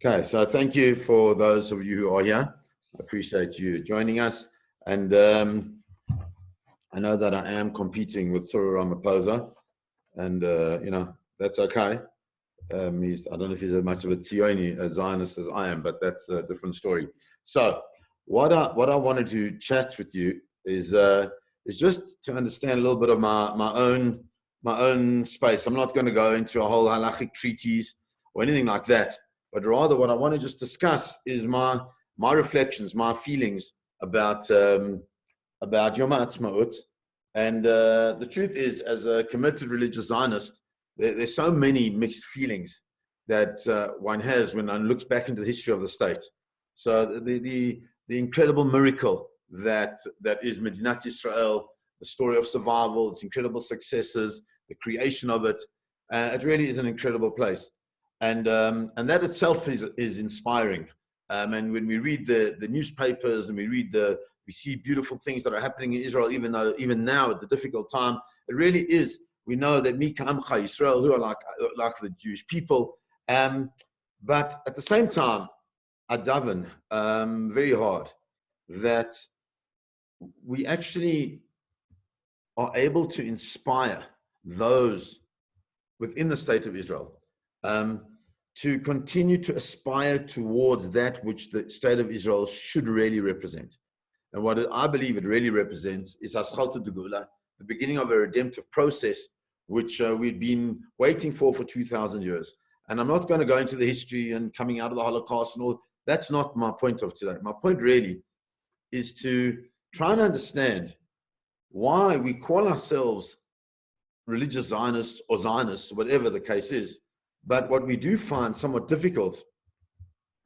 Okay, so thank you for those of you who are here. I appreciate you joining us. And I know that I am competing with Cyril Ramaphosa, and that's okay. I don't know if he's as much of a Zionist as I am, but that's a different story. So what I wanted to chat with you is just to understand a little bit of my own space. I'm not going to go into a whole halachic treatise or anything like that, but rather what I want to just discuss is my reflections, my feelings about Yom Haatzmaut. And the truth is, as a committed religious Zionist, there's so many mixed feelings that one has when one looks back into the history of the state. So the incredible miracle that is Medinat Israel, the story of survival, its incredible successes, the creation of it, it really is an incredible place. And that itself is inspiring. And when we read the newspapers and we see beautiful things that are happening in Israel, even now at the difficult time, it really is. We know that Mika Amcha Israel, who are like the Jewish people, but at the same time, I daven very hard that we actually are able to inspire those within the state of Israel to continue to aspire towards that which the state of Israel should really represent. And what I believe it really represents is Haschalta Degula, the beginning of a redemptive process, which we've been waiting for 2,000 years. And I'm not going to go into the history and coming out of the Holocaust and all. That's not my point of today. My point really is to try and understand why we call ourselves religious Zionists or Zionists, whatever the case is. But what we do find somewhat difficult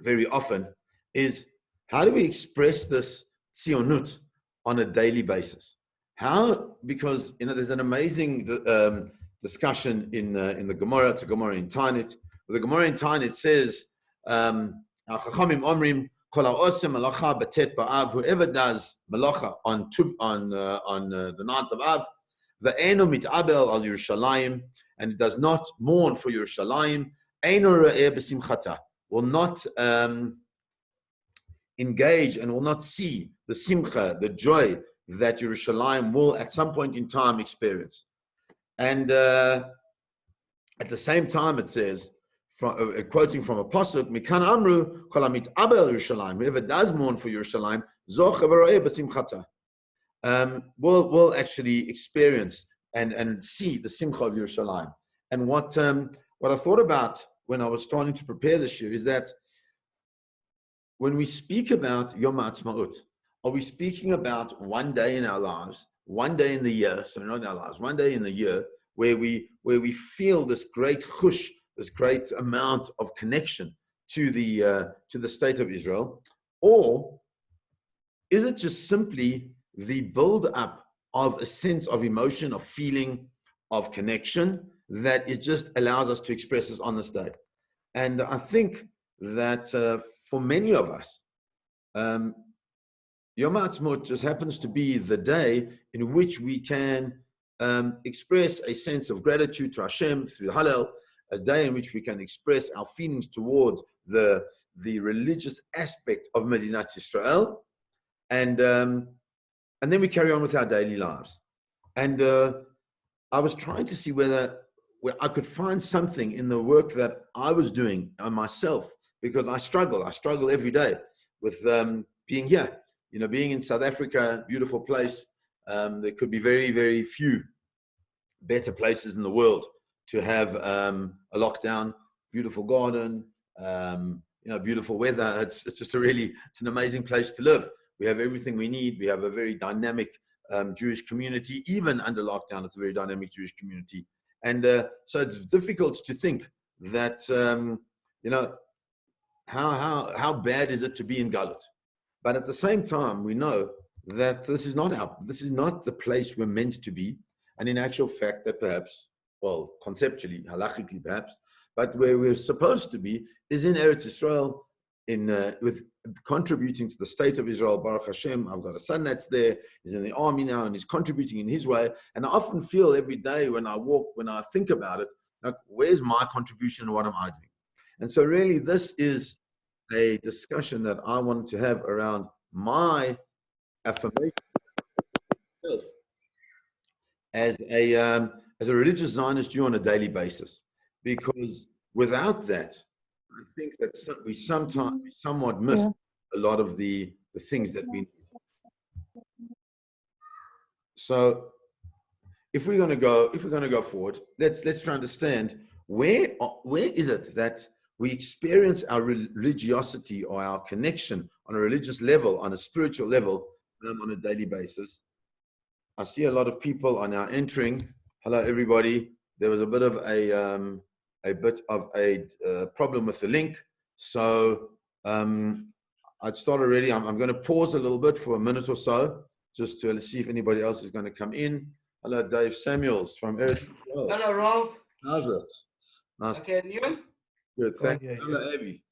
very often is how do we express this tzionut on a daily basis? How? Because there's an amazing discussion in the Gemorah. It's a Gemorah in Untitled. The Gemorah in Untitled says, "Chachamim omrim kol ha'osem malacha b'tet ba'av." Whoever does malacha on the 9th of Av, ve'eno mit'abel al Yerushalayim, and it does not mourn for Yerushalayim, eino re'eh b'simchata, will not engage and will not see the simcha, the joy that Yerushalayim will at some point in time experience. And at the same time it says, quoting from a pasuk, Mikan Amru, Kol ha'mit'abel Yerushalayim, whoever does mourn for Yerushalayim, zoche v'ro'eh b'simchata, will actually experience and see the simcha of Yerushalayim. And what I thought about when I was starting to prepare this year is that when we speak about Yom Haatzmaut, are we speaking about one day in our lives, one day in the year, so not in our lives, one day in the year, where we feel this great chush, this great amount of connection to the state of Israel? Or is it just simply the build-up of a sense of emotion, of feeling, of connection that it just allows us to express this on this day? And I think that for many of us, Yom Haatzmaut just happens to be the day in which we can express a sense of gratitude to Hashem through Hallel, a day in which we can express our feelings towards the religious aspect of Medinat Israel, and then we carry on with our daily lives. And I was trying to see where I could find something in the work that I was doing on myself, because I struggle every day with being here. Being in South Africa, beautiful place. There could be very, very few better places in the world to have a lockdown, beautiful garden, beautiful weather. It's just it's an amazing place to live. We have everything we need. We have a very dynamic Jewish community. Even under lockdown, it's a very dynamic Jewish community. And so it's difficult to think that, how bad is it to be in Galut? But at the same time, we know that this is not the place we're meant to be. And in actual fact, that perhaps, well, conceptually, halachically perhaps, but where we're supposed to be is in Eretz Israel, with contributing to the state of Israel. Baruch Hashem, I've got a son that's there. He's in the army now, and he's contributing in his way. And I often feel every day when I think about it, like, where's my contribution and what am I doing? And so really, this is a discussion that I wanted to have around my affirmation as a religious Zionist Jew on a daily basis, because without that, I think that we somewhat miss a lot of the things that we need. So if we're going to go forward, let's try to understand where is it that we experience our religiosity or our connection on a religious level, on a spiritual level, on a daily basis. I see a lot of people are now entering. Hello, everybody. There was a bit of a problem with the link, so I'd start already. I'm going to pause a little bit for a minute or so, just to see if anybody else is going to come in. Hello, Dave Samuels from Eretz. Hello, Rolf. How's it? Nice. Okay, and you? Good, thank you. Hello, Abby.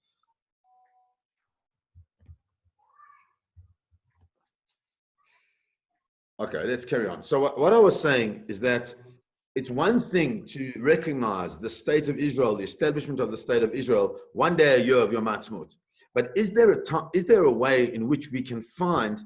Okay, let's carry on. So what I was saying is that it's one thing to recognize the state of Israel, the establishment of the state of Israel, one day a year of Yom Haatzmaut. But is there a way in which we can find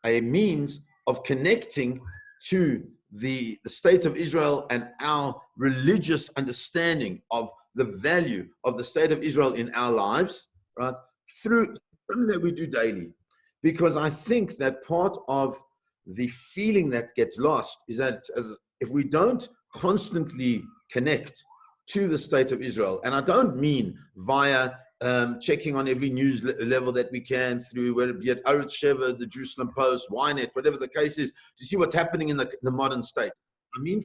a means of connecting to the state of Israel and our religious understanding of the value of the state of Israel in our lives, right? Through something that we do daily. Because I think that part of the feeling that gets lost is that if we don't constantly connect to the state of Israel, and I don't mean via checking on every news level that we can through, whether it be at Aretz Sheva, the Jerusalem Post, Ynet, whatever the case is, to see what's happening in the modern state. I mean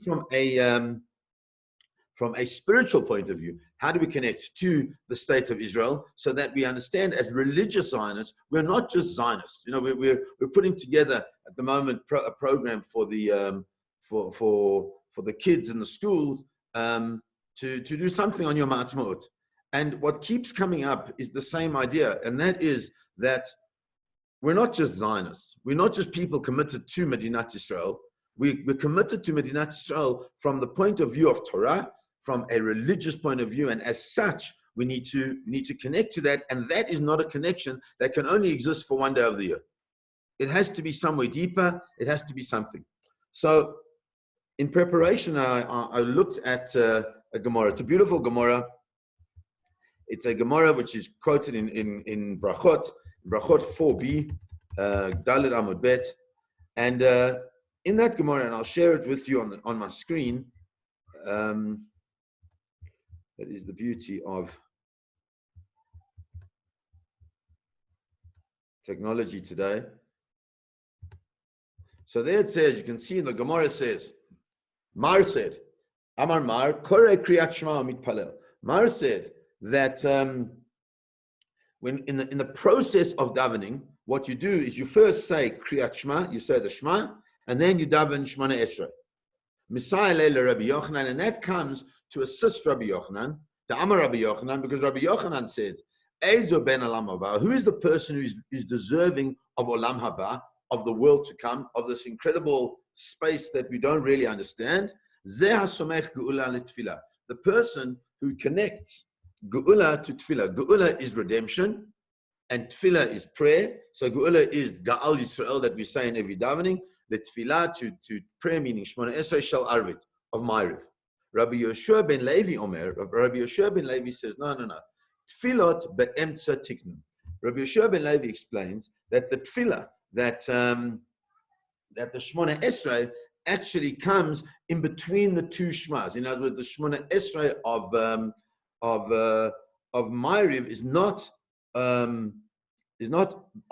from a spiritual point of view, how do we connect to the state of Israel so that we understand as religious Zionists, we're not just Zionists. You know, we're putting together at the moment a program for the for the kids in the schools to do something on Yom Haatzmaut. And what keeps coming up is the same idea, and that is that we're not just Zionists. We're not just people committed to Medinat Israel. We're committed to Medinat Israel from the point of view of Torah, from a religious point of view, and as such, we need to connect to that, and that is not a connection that can only exist for one day of the year. It has to be somewhere deeper. It has to be something. So, in preparation, I looked at a Gemorah. It's a beautiful Gemorah. It's a Gemorah which is quoted in Brachot 4b, Dalet Amud Bet, and in that Gemorah, and I'll share it with you on my screen. That is the beauty of technology today. So there it says, you can see in the Gemorah says, Mar said, Amar Mar, Kore Kriyat Shema Mitpalel. Mar said that when in the process of davening, what you do is you first say Kriyat Shema, you say the Shema, and then you daven Shemona Esrei. Misai Leila Rabbi Yochanan, and that comes to assist Rabbi Yochanan, the Amar Rabbi Yochanan, because Rabbi Yochanan said, Ezo ben Olam Haba, who is the person who is deserving of Olam Haba, of the world to come, of this incredible space that we don't really understand? Zeh hasomech geula letfilah, the person who connects geula to tfilah. Geula is redemption, and tfilah is prayer. So geula is Ga'al Yisrael that we say in every davening. The tfilah to prayer, meaning Shemona Esrei Shel Arvit of Ma'ariv. Rabbi Yoshua ben Levi Omer. Rabbi Yoshua ben Levi says, no. Tfilot be'emtza tiknun. Rabbi Yoshua ben Levi explains that the tfilah that the Shemona Esrei actually comes in between the two Shmas. In other words, the Shemona Esrei of Ma'ariv is not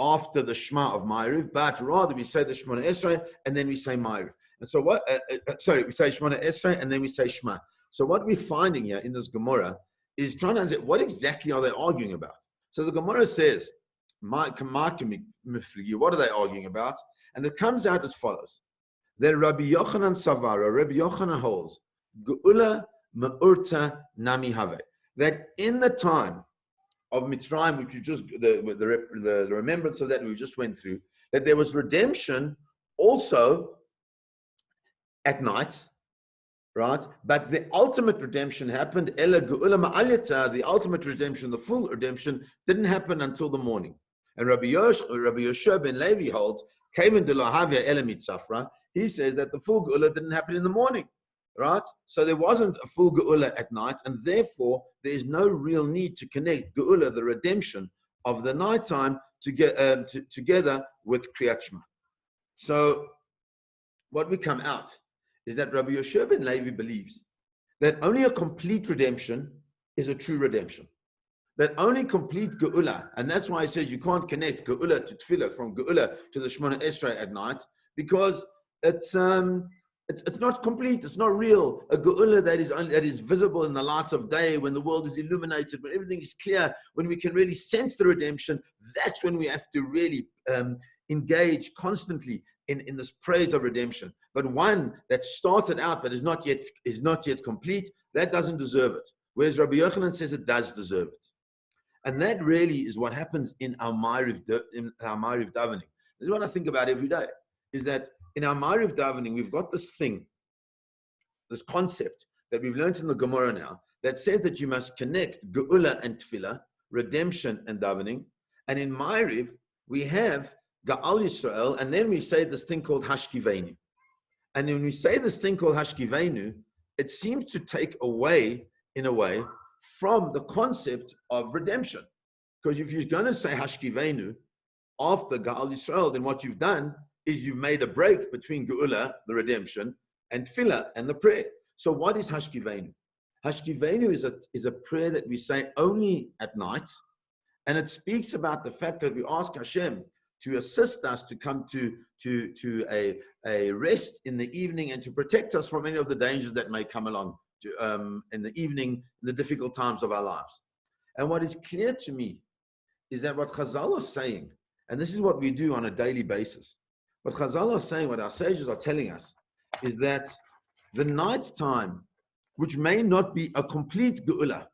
after the Shema of Ma'ariv, but rather we say the Shemona Esrei and then we say Ma'ariv. And so what? We say Shemona Esrei and then we say Shema. So what we're finding here in this Gemorah is trying to understand what exactly are they arguing about. So the Gemorah says, what are they arguing about? And it comes out as follows: that Rabbi Yochanan Savara, Rabbi Yochanan holds, Geula Me'urta Nami Have, that in the time of Mitzrayim, which you just the remembrance of that we just went through, that there was redemption also at night, right? But the ultimate redemption happened, Ela Geula Ma'aliyata, the ultimate redemption, the full redemption, didn't happen until the morning. And Rabbi Yoshua ben Levi holds, Kaven de Lahavia Ela Mitzafra, he says that the full Geula didn't happen in the morning, right? So there wasn't a full Geula at night, and therefore there is no real need to connect Geula, the redemption of the nighttime, together with Kriyat Shema. So what we come out is that Rabbi Yoshua ben Levi believes that only a complete redemption is a true redemption. That only complete Geula, and that's why he says you can't connect Geula to Tefillah, from Geula to the Shemona Esrei at night, because it's not complete, it's not real. A Geula that is visible in the light of day, when the world is illuminated, when everything is clear, when we can really sense the redemption, that's when we have to really engage constantly in this praise of redemption. But one that started out but is not yet complete, that doesn't deserve it. Whereas Rabbi Yochanan says it does deserve it. And that really is what happens in our Ma'ariv davening. This is what I think about every day, is that in our Ma'ariv davening, we've got this thing, this concept that we've learned in the Gemorah now, that says that you must connect Geula and Tefillah, redemption and davening. And in Ma'ariv, we have Ga'al Yisrael, and then we say this thing called Hashkivenu. And when we say this thing called Hashkivenu, it seems to take away, in a way, from the concept of redemption. Because if you're going to say Hashkivenu after Ga'al Yisrael, then what you've done is you've made a break between Geula, the redemption, and Tefillah, and the prayer. So what is Hashkivenu? Hashkivenu is a prayer that we say only at night, and it speaks about the fact that we ask Hashem to assist us to come to a rest in the evening, and to protect us from any of the dangers that may come along in the evening, in the difficult times of our lives. And what is clear to me is that what chazal are saying, and this is what we do on a daily basis, what chazal are saying, what our sages are telling us, is that the night time, which may not be a complete geula,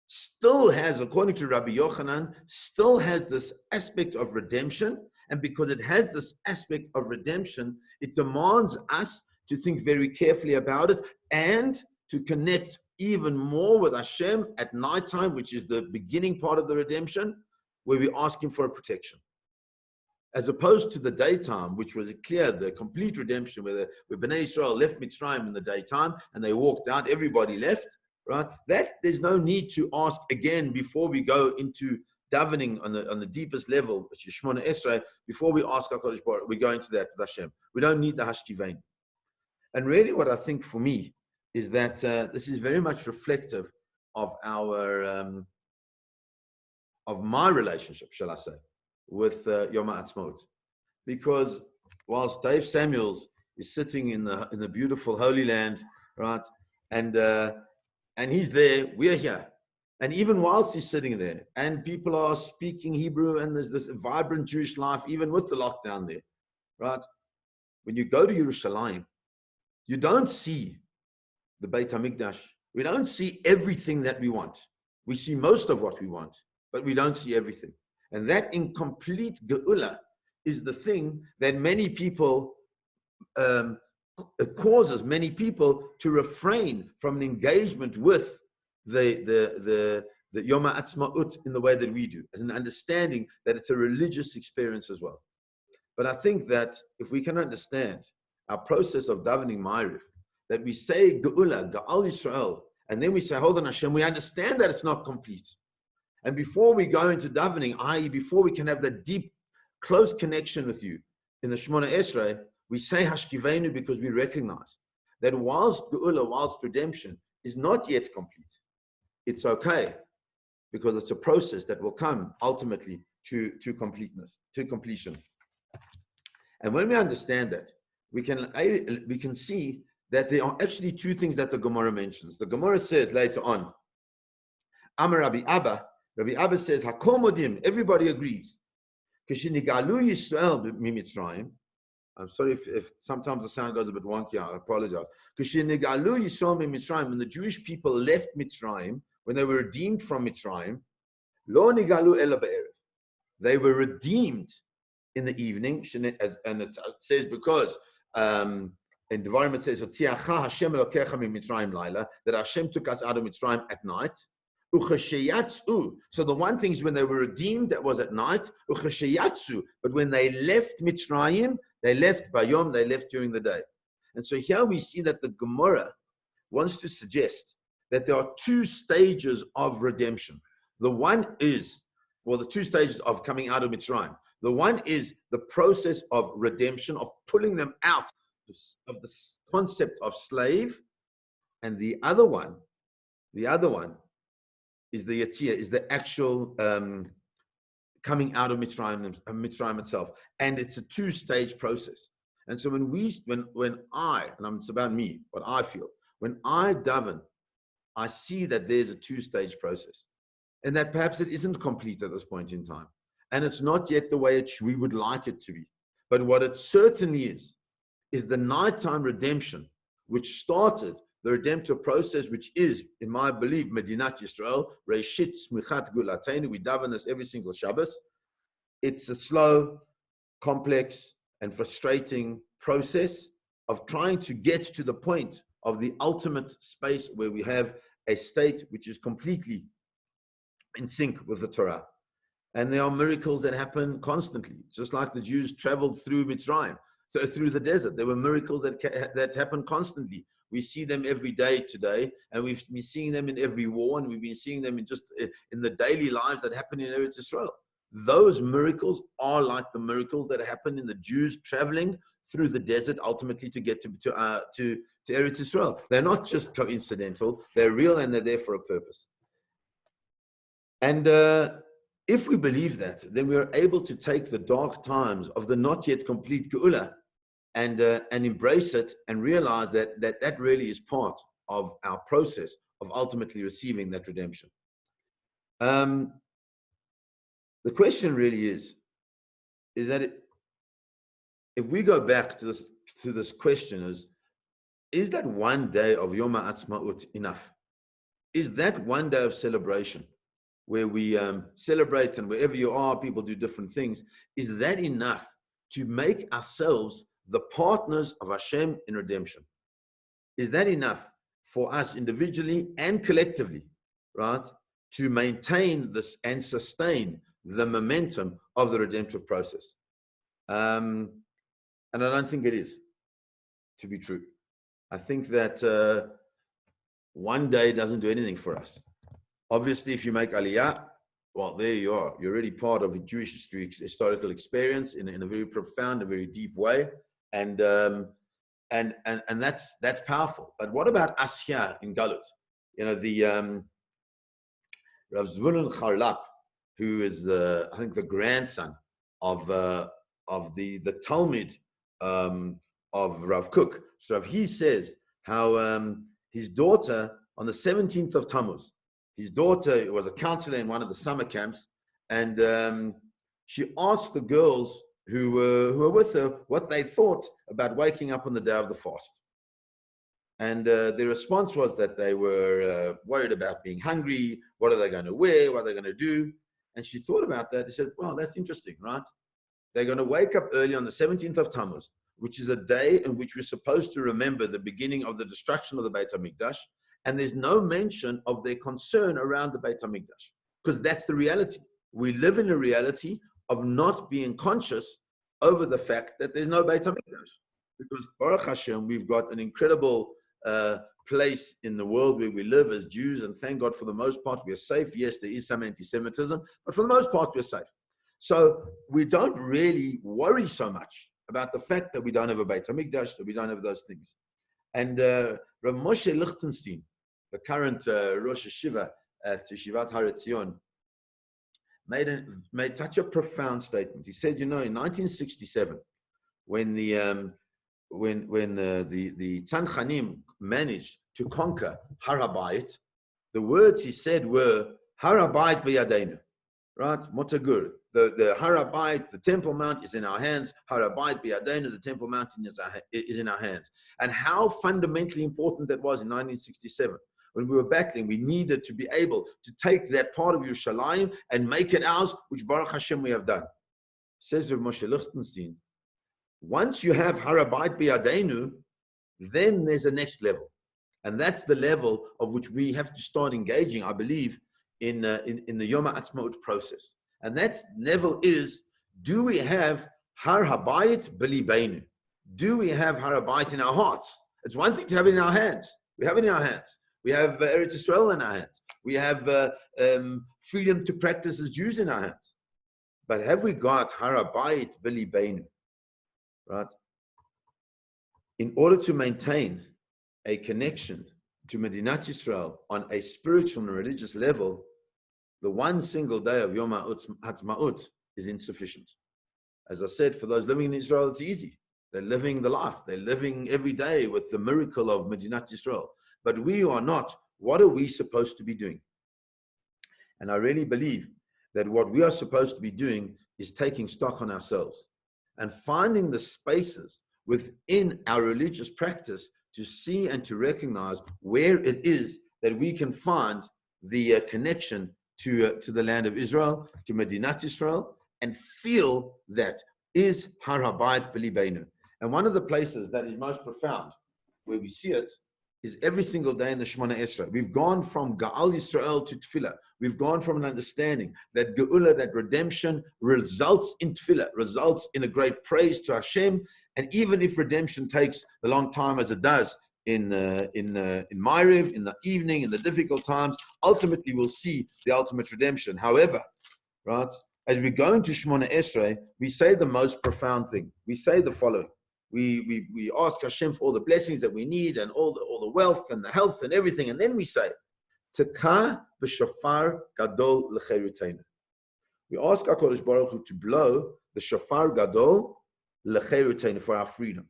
still has, according to Rabbi Yochanan, still has this aspect of redemption. And because it has this aspect of redemption, it demands us to think very carefully about it and to connect even more with Hashem at nighttime, which is the beginning part of the redemption, where we ask Him for a protection. As opposed to the daytime, which was clear, the complete redemption, where Bnei Israel left Mitzrayim in the daytime and they walked out, everybody left, right? That there's no need to ask again before we go into davening on the deepest level, which is Shemona Esrei. Before we ask HaKadosh Baruch Hu, we go into that with Hashem. We don't need the Hashkivein. And really what I think for me is that this is very much reflective of our, of my relationship, shall I say, with Yom Haatzmaut. Because whilst Dave Samuels is sitting in the beautiful Holy Land, right, and he's there, we're here. And even whilst he's sitting there, and people are speaking Hebrew, and there's this vibrant Jewish life, even with the lockdown there, right? When you go to Yerushalayim, you don't see the Beit HaMikdash. We don't see everything that we want. We see most of what we want, but we don't see everything. And that incomplete Geula is the thing that many people, it causes many people to refrain from an engagement with the Yom Haatzmaut in the way that we do, as an understanding that it's a religious experience as well. But I think that if we can understand our process of davening Ma'ariv, that we say Geula, Ga'al Yisrael, and then we say, hold on Hashem, we understand that it's not complete. And before we go into davening, i.e. before we can have that deep, close connection with you in the Shemona Esrei, we say Hashkivenu because we recognize that whilst Geula, whilst redemption is not yet complete, it's okay, because it's a process that will come ultimately to completeness, to completion. And when we understand that, we can see that there are actually two things that the Gemorah mentions. The Gemorah says later on, Amar Rabbi Abba says, Hakol modim, everybody agrees. Kishinigalu Yisrael mimitzrayim. I'm sorry if sometimes the sound goes a bit wonky, I apologize. Kishinigalu Yisrael mimitzrayim, when the Jewish people left Mitzrayim, when they were redeemed from Mitzrayim, lo nigalu ela be'erev. They were redeemed in the evening, and it says because in Devarim it says, that Hashem took us out of Mitzrayim at night. So the one thing is when they were redeemed, that was at night. But when they left Mitzrayim, they left Bayom, they left during the day. And so here we see that the Gemorah wants to suggest that there are two stages of redemption. The one is, well, the two stages of coming out of Mitzrayim. The one is the process of redemption, of pulling them out of the concept of slave. And the other one is the Yatzia, is the actual coming out of Mitzrayim itself. And it's a two-stage process. And so when I, and it's about me, what I feel, when I daven, I see that there's a two-stage process. And that perhaps it isn't complete at this point in time. And it's not yet the way we would like it to be. But what it certainly is the nighttime redemption, which started the redemptive process, which is, in my belief, Medinat Yisrael, Reishit Smichat Gulateinu. We daven this every single Shabbos. It's a slow, complex, and frustrating process of trying to get to the point of the ultimate space where we have a state which is completely in sync with the Torah. And there are miracles that happen constantly, just like the Jews traveled through Mitzrayim, through the desert. There were miracles that happen constantly. We see them every day today, and we've been seeing them in every war, and we've been seeing them in the daily lives that happen in Eretz Yisrael. Those miracles are like the miracles that happen in the Jews traveling through the desert, ultimately to get to Eretz Yisrael. They're not just coincidental; they're real, and they're there for a purpose. And if we believe that, then we are able to take the dark times of the not yet complete Geula and embrace it and realize that really is part of our process of ultimately receiving that redemption. The question really is that if we go back to this question is that one day of Yom Haatzmaut enough? Is that one day of celebration where we celebrate, and wherever you are, people do different things, is that enough to make ourselves the partners of Hashem in redemption? Is that enough for us individually and collectively, right, to maintain this and sustain the momentum of the redemptive process? And I don't think it is, to be true. I think that one day doesn't do anything for us. Obviously, if you make Aliyah, well, there you are. You're already part of a Jewish historical experience in a very profound, a very deep way, and that's powerful. But what about us here in Galut? You know, the Rav Zvulun Charlap, who is I think the grandson of the Talmud of Rav Kook. So he says how his daughter on the 17th of Tammuz. His daughter was a counselor in one of the summer camps, and she asked the girls who were with her what they thought about waking up on the day of the fast. And their response was that they were worried about being hungry. What are they going to wear? What are they going to do? And she thought about that. She said, well, that's interesting, right? They're going to wake up early on the 17th of Tammuz, which is a day in which we're supposed to remember the beginning of the destruction of the Beit HaMikdash. And there's no mention of their concern around the Beit HaMikdash, because that's the reality. We live in a reality of not being conscious over the fact that there's no Beit HaMikdash. Because Baruch Hashem, we've got an incredible place in the world where we live as Jews, and thank God for the most part we are safe. Yes, there is some anti-Semitism, but for the most part we're safe. So we don't really worry so much about the fact that we don't have a Beit HaMikdash, that we don't have those things. And Rav Moshe Lichtenstein, the current Rosh Hashiva at Yeshivat Har Etzion, made such a profound statement. He said, you know, in 1967, when the Tzanchanim managed to conquer Har HaBayit, the words he said were Har HaBayit b'yadeinu, right? Motagur. The Har HaBayit, the Temple Mount, is in our hands. Har HaBayit b'yadeinu, the Temple Mountain is in our hands. And how fundamentally important that was in 1967. When we were battling, we needed to be able to take that part of Yerushalayim and make it ours, which Baruch Hashem we have done. Says Rav Moshe Lichtenstein, once you have Har HaBayit b'yadeinu, then there's a next level. And that's the level of which we have to start engaging, I believe, in the Yom Haatzmaut process. And that level is, do we have Har Habayit B'libeinu? Do we have Har Habayit in our hearts? It's one thing to have it in our hands. We have it in our hands. We have Eretz Yisrael in our hands. We have freedom to practice as Jews in our hands. But have we got Har Habayit B'libeinu? Right? In order to maintain a connection to Medinat Yisrael on a spiritual and religious level, the one single day of Yom Haatzmaut is insufficient. As I said, for those living in Israel, it's easy. They're living the life. They're living every day with the miracle of Medinat Yisrael. But we are not. What are we supposed to be doing? And I really believe that what we are supposed to be doing is taking stock on ourselves and finding the spaces within our religious practice to see and to recognize where it is that we can find the connection to the land of Israel, to Medinat Yisrael, and feel that is Har Habayit B'libeinu. And one of the places that is most profound, where we see it, is every single day in the Shemona Esrei. We've gone from Ga'al Yisrael to Tefillah. We've gone from an understanding that Geula, that redemption, results in Tefillah, results in a great praise to Hashem. And even if redemption takes a long time, as it does in Ma'ariv, in the evening, in the difficult times, ultimately we'll see the ultimate redemption. However, right, as we go into Shemona Esrei, we say the most profound thing. We say the following. We ask Hashem for all the blessings that we need and all the wealth and the health and everything. And then we say, Tekah b'shofar gadol l'cheirutenu. We ask HaKadosh Baruch Hu to blow the shofar gadol l'cheirutenu, for our freedom.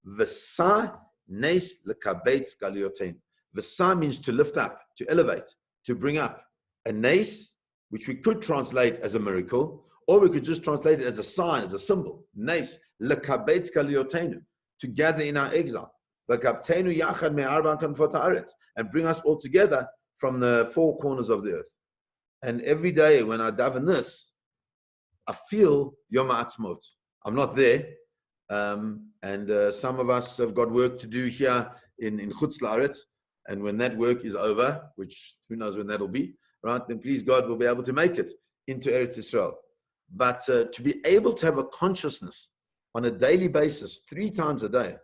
V'sa nes l'kabetz galiyotenu. V'sa means to lift up, to elevate, to bring up. A nes, which we could translate as a miracle, or we could just translate it as a sign, as a symbol. Nes l'kabetz galiyotenu, to gather in our exile. V'kabtenu yachad me'arba kanfot haaretz, and bring us all together from the four corners of the earth. And every day when I daven this, I feel Yom Haatzmaut. I'm not there. And some of us have got work to do here in Chutz La'aretz. And when that work is over, which who knows when that'll be, right? Then please God, we'll be able to make it into Eretz Yisrael. But to be able to have a consciousness on a daily basis, 3 times a day,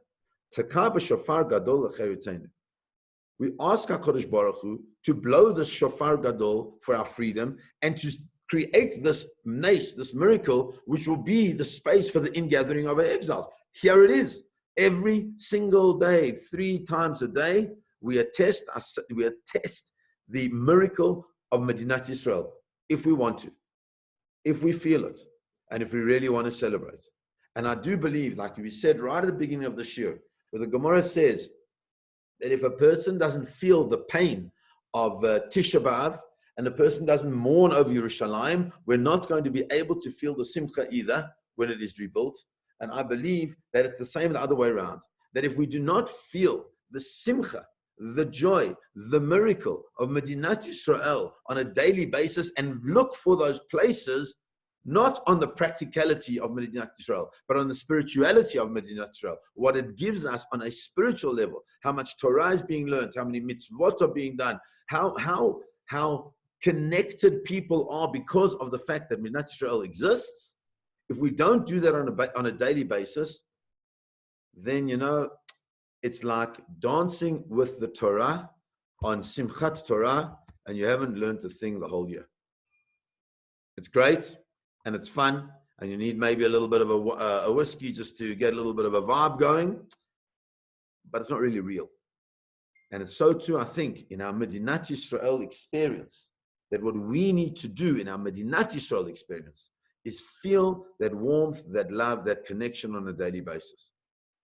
Tekah b'shofar gadol l'cheirutenu. We ask HaKadosh Baruch Hu to blow the shofar gadol for our freedom and to create this nes, this miracle, which will be the space for the ingathering of our exiles. Here it is. Every single day, 3 times a day, we attest the miracle of Medinat Yisrael, if we want to, if we feel it, and if we really want to celebrate. And I do believe, like we said right at the beginning of the shir, where the Gemorah says that if a person doesn't feel the pain of Tisha B'Av, and the person doesn't mourn over Yerushalayim, we're not going to be able to feel the simcha either when it is rebuilt. And I believe that it's the same the other way around. That if we do not feel the simcha, the joy, the miracle of Medinat Yisrael on a daily basis and look for those places, not on the practicality of Medinat Yisrael, but on the spirituality of Medinat Yisrael, what it gives us on a spiritual level, how much Torah is being learned, how many mitzvot are being done, how connected people are because of the fact that Medinat Yisrael exists. If we don't do that on a daily basis, then, it's like dancing with the Torah on Simchat Torah, and you haven't learned a thing the whole year. It's great, and it's fun, and you need maybe a little bit of a whiskey just to get a little bit of a vibe going, but it's not really real. And it's so too, I think, in our Medinat Yisrael experience, that what we need to do in our Medinat Yisrael experience is feel that warmth, that love, that connection on a daily basis.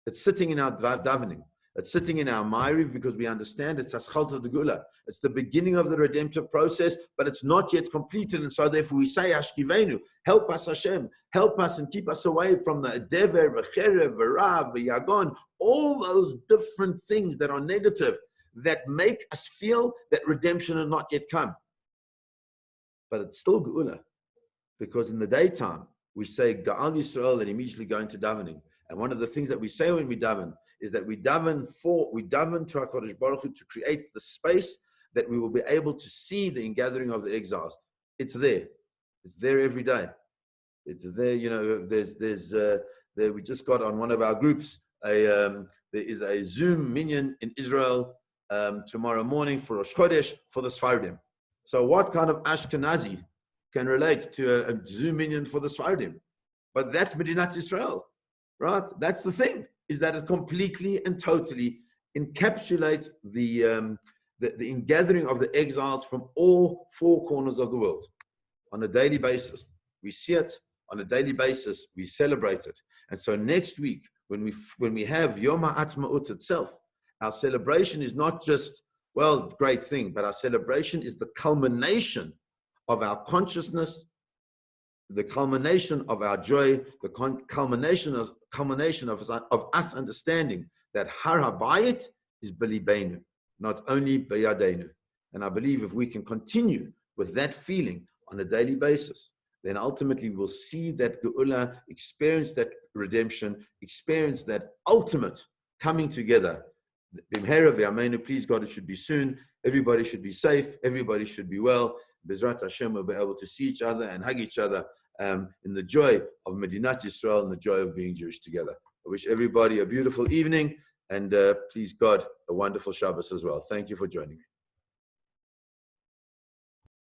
It's sitting in our davening. It's sitting in our Ma'ariv because we understand it's Haschalta Gula. It's the beginning of the redemptive process, but it's not yet completed. And so therefore we say, Ashkivenu, help us Hashem, help us and keep us away from the Dever, V'cherev, V'rav, V'yagon, all those different things that are negative, that make us feel that redemption has not yet come. But it's still Geula, because in the daytime, we say Ga'al Yisrael and immediately go into davening. And one of the things that we say when we daven is that we daven to HaKadosh Baruch Hu to create the space that we will be able to see the ingathering of the exiles. It's there. It's there every day. It's there, we just got on one of our groups, there is a Zoom minyan in Israel tomorrow morning for Rosh Chodesh for the Sfardim. So what kind of Ashkenazi can relate to a Zoom minyan for the Sfardim? But that's Medinat Israel, right? That's the thing, is that it completely and totally encapsulates the ingathering of the exiles from all four corners of the world on a daily basis. We see it on a daily basis. We celebrate it. And so next week, when we have Yom Haatzmaut itself, our celebration is not just, well, great thing, but our celebration is the culmination of our consciousness, the culmination of our joy, the culmination of us understanding that Har HaBayit is B'libeinu, not only B'yadeinu. And I believe if we can continue with that feeling on a daily basis, then ultimately we'll see that Geula, experience that redemption, experience that ultimate coming together. Please God, it should be soon. Everybody should be safe. Everybody should be well. Bezrat Hashem will be able to see each other and hug each other in the joy of Medinat Yisrael and the joy of being Jewish together. I wish everybody a beautiful evening and please God, a wonderful Shabbos as well. Thank you for joining me.